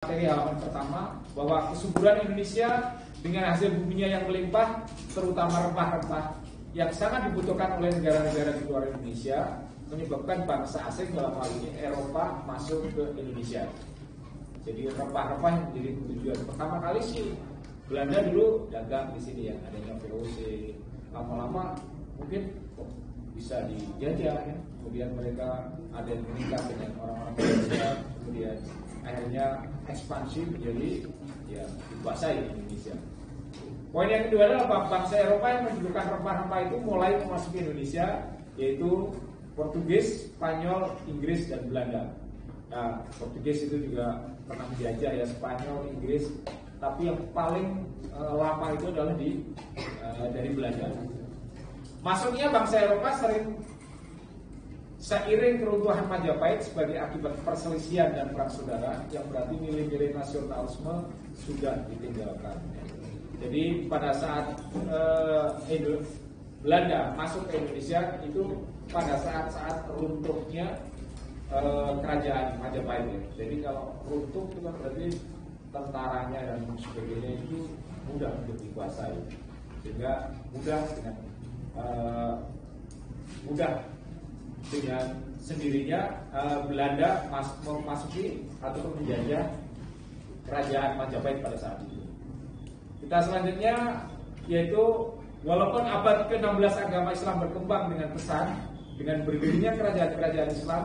Materi halaman pertama bahwa kesuburan Indonesia dengan hasil buminya yang melimpah, terutama rempah-rempah yang sangat dibutuhkan oleh negara-negara di luar Indonesia, menyebabkan bangsa asing dalam hal ini Eropa masuk ke Indonesia. Jadi rempah-rempah yang menjadi tujuan pertama kali sih Belanda dulu dagang di sini ya, adanya VOC. Lama-lama mungkin bisa dijajah ya. Kemudian mereka ada yang menikah dengan orang-orang Indonesia, kemudian akhirnya ekspansi menjadi ya dikuasai Indonesia. Poin yang kedua adalah bangsa Eropa yang mendudukan rempah-rempah itu mulai memasuki Indonesia, yaitu Portugis, Spanyol, Inggris, dan Belanda. Nah, Portugis itu juga pernah menjajah ya, Spanyol, Inggris, tapi yang paling lama itu adalah dari Belanda. Masuknya bangsa Eropa seiring keruntuhan Majapahit sebagai akibat perselisihan dan perang saudara, yang berarti nilai-nilai nasionalisme sudah ditinggalkan. Jadi pada saat Belanda masuk ke Indonesia itu pada saat runtuhnya kerajaan Majapahit ya. Jadi kalau runtuh itu kan berarti tentaranya dan sebagainya itu mudah untuk dikuasai, sehingga mudah dengan sendirinya Belanda memasuki atau menjajah kerajaan Majapahit pada saat itu. Kita selanjutnya yaitu walaupun abad ke-16 agama Islam berkembang dengan pesat, dengan berdirinya kerajaan-kerajaan Islam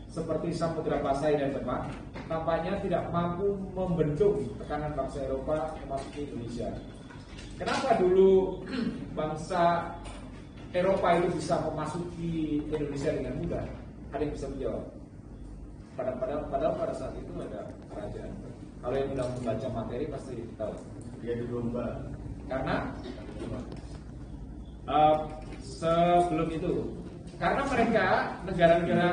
seperti Samudra Pasai dan Demak, tampaknya tidak mampu membendung tekanan bangsa Eropa memasuki Indonesia. Kenapa dulu bangsa Eropa itu bisa memasuki Indonesia dengan mudah? Ada yang bisa menjawab? Padahal pada saat itu ada kerajaan. Kalau yang sudah membaca materi pasti tahu. Dia di domba. Karena sebelum itu, karena mereka negara-negara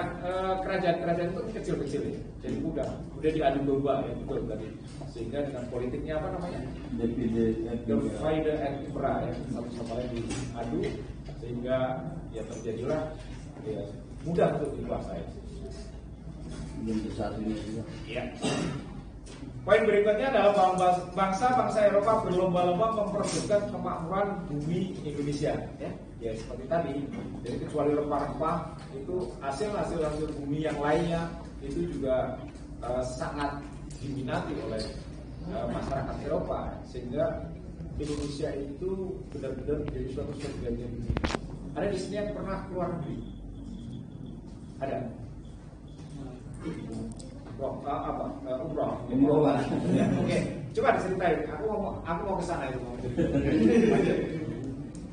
kerajaan-kerajaan itu kecil-kecil ya, jadi mudah diadu domba ya, betul tadi. Sehingga dengan politiknya apa namanya? Divide and Impera ya, satu-sama lain diadu, sehingga ya terjadilah ya mudah untuk dikuasai. Untuk saat ini juga. Ya. Poin berikutnya adalah bahwa bangsa-bangsa Eropa berlomba-lomba memperebutkan kemakmuran bumi Indonesia. Ya seperti tadi. Jadi kecuali rempah-rempah itu hasil bumi yang lainnya itu juga sangat diminati oleh masyarakat Eropa, sehingga Indonesia itu benar-benar menjadi suatu surga dunia. Ada di sini yang pernah keluar negeri? Ada? Umroh. Ya, oke. Coba diceritain. Aku mau ke sana itu.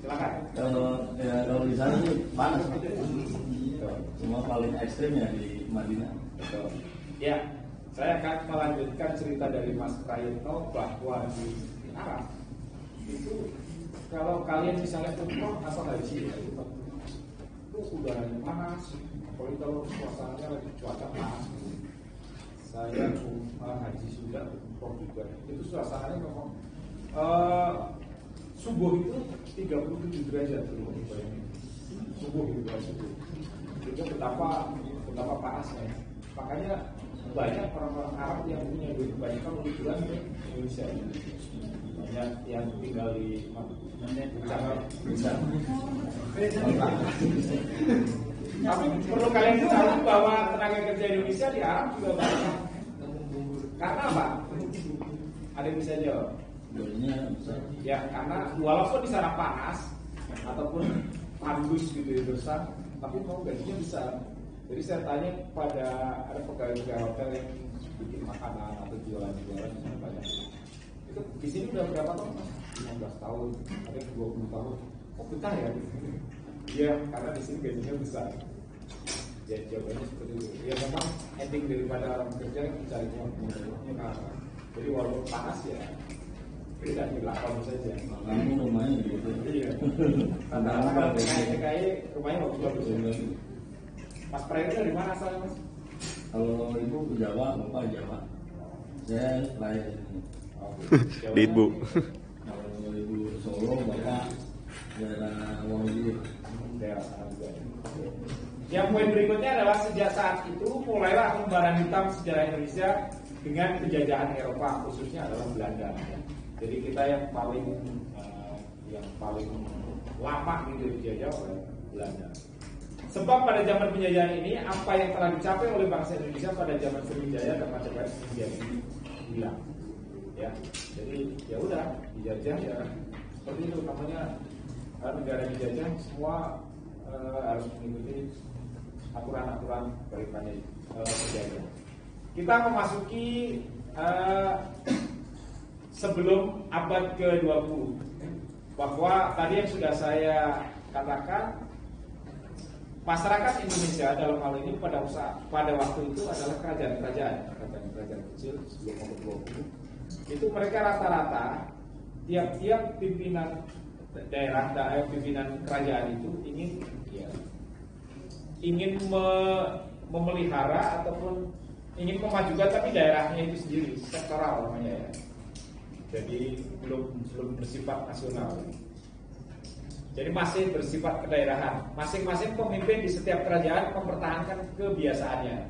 Silakan. Kalau di sana sih panas. Cuma paling ekstrimnya di Madinah. Ya, saya akan melanjutkan cerita dari Mas Prayitno bahwa di Arab itu kalau kalian misalnya umroh atau haji itu udaranya panas, apalagi kalau suasananya lagi cuaca panas. Saya haji sudah umroh juga, itu suasananya memang subuh itu 37 derajat subuh gitu itu betapa panasnya. Makanya banyak orang-orang Arab yang punya duit banyak liburan ke Indonesia. Banyak yang tinggal di bencana. Tapi perlu kalian ketahui bahwa tenaga kerja Indonesia di Arab juga banyak. Karena apa? Ada yang bisa jawab? Ya, karena walaupun di sana panas ataupun pandus gitu ya besar, tapi mau gajinya besar. Jadi saya tanya pada ada pegawai hotel yang bikin makanan atau jualan-jualan di sana banyak. Itu di sini udah berapa tahun Mas? 15 tahun, ada yang 20 tahun. Kok betah ya? Iya, karena di sini gajinya besar. Ya jawabannya seperti itu. Ya memang ending daripada orang bekerja mencari uangnya karena. Jadi walaupun panas ya tidak dilakon saja. Kamu rumahnya gitu. Iya. Karena TKI rumahnya bagus-bagus. Mas Prayitno dari mana asalnya Mas? Kalau ibu Jawa, bapak Jawa. Saya lahir ini. Di Ibu. Kalau ibu Solo, bapak daerah Wonogiri. Daerah sana juga. Yang poin berikutnya adalah sejak saat itu mulailah lembaran hitam sejarah Indonesia dengan penjajahan Eropa, khususnya adalah Belanda. Ya. Jadi kita yang paling lama gitu dijajah oleh Belanda. Sebab pada zaman penjajahan ini apa yang telah dicapai oleh bangsa Indonesia pada zaman Sriwijaya dan Majapahit menjadi hilang. Ya, jadi ya udah dijajah ya seperti itu namanya negara dijajah semua harus mengikuti aturan-aturan daripada penjajah. Kita memasuki sebelum abad ke-20 bahwa tadi yang sudah saya katakan masyarakat Indonesia dalam hal ini pada waktu itu adalah kerajaan kecil sebelum abad 20 itu mereka rata-rata tiap pimpinan daerah pimpinan kerajaan itu ingin memelihara ataupun ingin memajukan tapi daerahnya itu sendiri sektoral namanya ya. Jadi belum bersifat nasional. Jadi masih bersifat kedaerahan. Masing-masing pemimpin di setiap kerajaan mempertahankan kebiasaannya.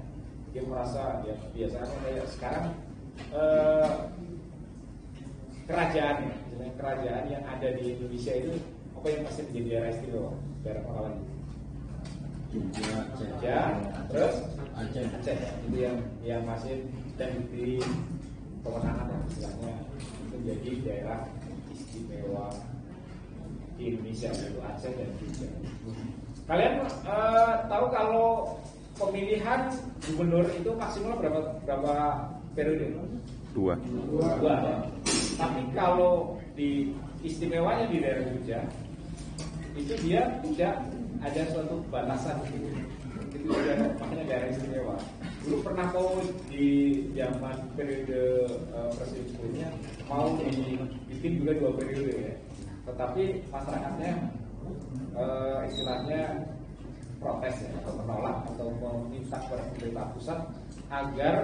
Dia merasa ya kebiasaannya kayak sekarang kerajaan yang ada di Indonesia itu apa yang masih menjadi daerah istimewa? Daerah apa lagi? Jogja, terus Aceh. Itu yang masih dan di kewenangan istilahnya menjadi daerah istimewa di Indonesia yaitu Aceh dan Jogja. Kalian tahu kalau pemilihan gubernur itu maksimal berapa periode? Dua. Ya. Tapi kalau di istimewanya di daerah Jogja itu dia tidak ada suatu batasan itu makanya daerah istimewa. Dulu pernah mau di zaman periode presiden sebelumnya mau dibikin juga 2 periode ya. Tetapi masyarakatnya istilahnya protes ya, atau menolak atau meminta kepada pemerintah pusat agar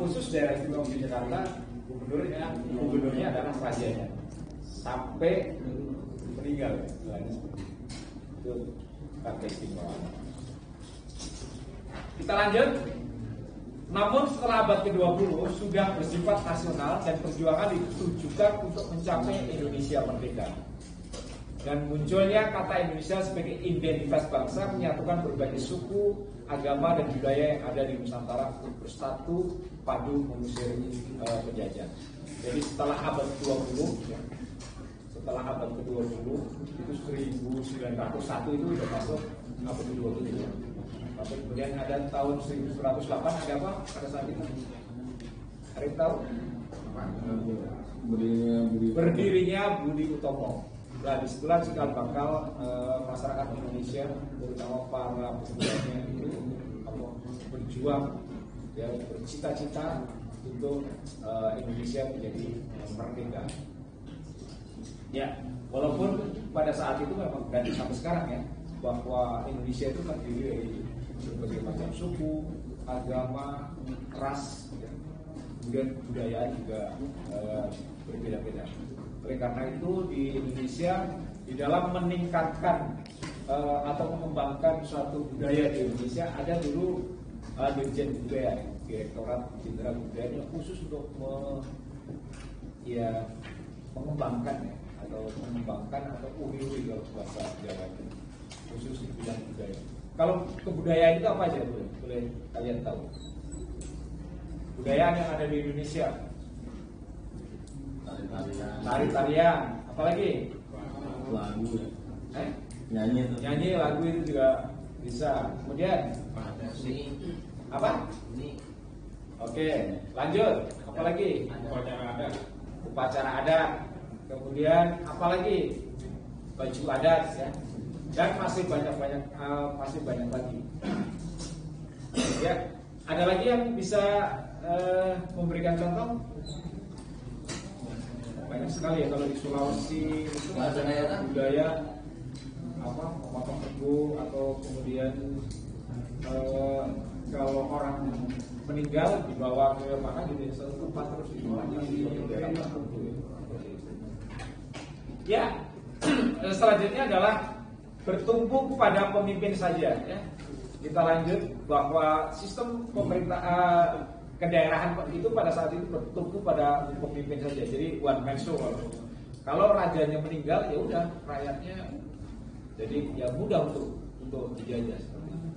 khusus daerah istimewa Jakarta gubernurnya adalah rajanya sampai meninggal itu kata istimewa. Kita lanjut. Namun setelah abad ke-20 sudah bersifat nasional dan perjuangan ditujukan untuk mencapai Indonesia merdeka. Dan munculnya kata Indonesia sebagai identitas bangsa menyatukan berbagai suku, agama dan budaya yang ada di Nusantara untuk bersatu padu mengusir penjajah. Jadi setelah abad ke-20 ya, setelah abad ke-20 itu 1901 itu sudah masuk abad ke-20 ya. Lalu kemudian ada tahun 1908 ada apa pada saat itu? Ada yang tahu? Berdirinya Budi Utomo. Nah, disitulah cikal bakal masyarakat Indonesia, terutama para pemudanya itu berjuang, ya, bercita-cita untuk Indonesia menjadi merdeka. Ya, walaupun pada saat itu memang dan sampai sekarang ya, bahwa Indonesia itu terdiri dari berbagai macam suku, agama, ras, ya. Kemudian budaya juga berbeda-beda. Oleh karena itu di Indonesia di dalam meningkatkan atau mengembangkan suatu budaya di Indonesia ada dulu Dirjen Budaya, Direktorat Jenderal Budaya yang khusus untuk mengembangkan atau uri-uri kalau bahasa Jawa itu khusus di bidang budaya. Kalau kebudayaan itu apa aja boleh kalian tahu? Budaya yang ada di Indonesia. Tari-tarian, apalagi? Lagu ya. Nyanyi lagu itu juga bisa. Kemudian apa? Oke, lanjut. Apalagi? Upacara adat. Kemudian apalagi? Baju adat ya. Dan masih banyak lagi. Ya, ada lagi yang bisa memberikan contoh? Banyak sekali ya kalau di Sulawesi itu ada budaya apa memotong tebu atau kemudian kalau orang meninggal dibawa ke mana di desa tempat terus dibawa di daerah tertentu. Ya, selanjutnya adalah bertumpu pada pemimpin saja ya. Kita lanjut bahwa sistem kedaerahan itu pada saat itu bertumpu pada pemimpin saja. Jadi one man show kalau rajanya meninggal ya udah rakyatnya jadi ya mudah untuk dijajah seperti itu.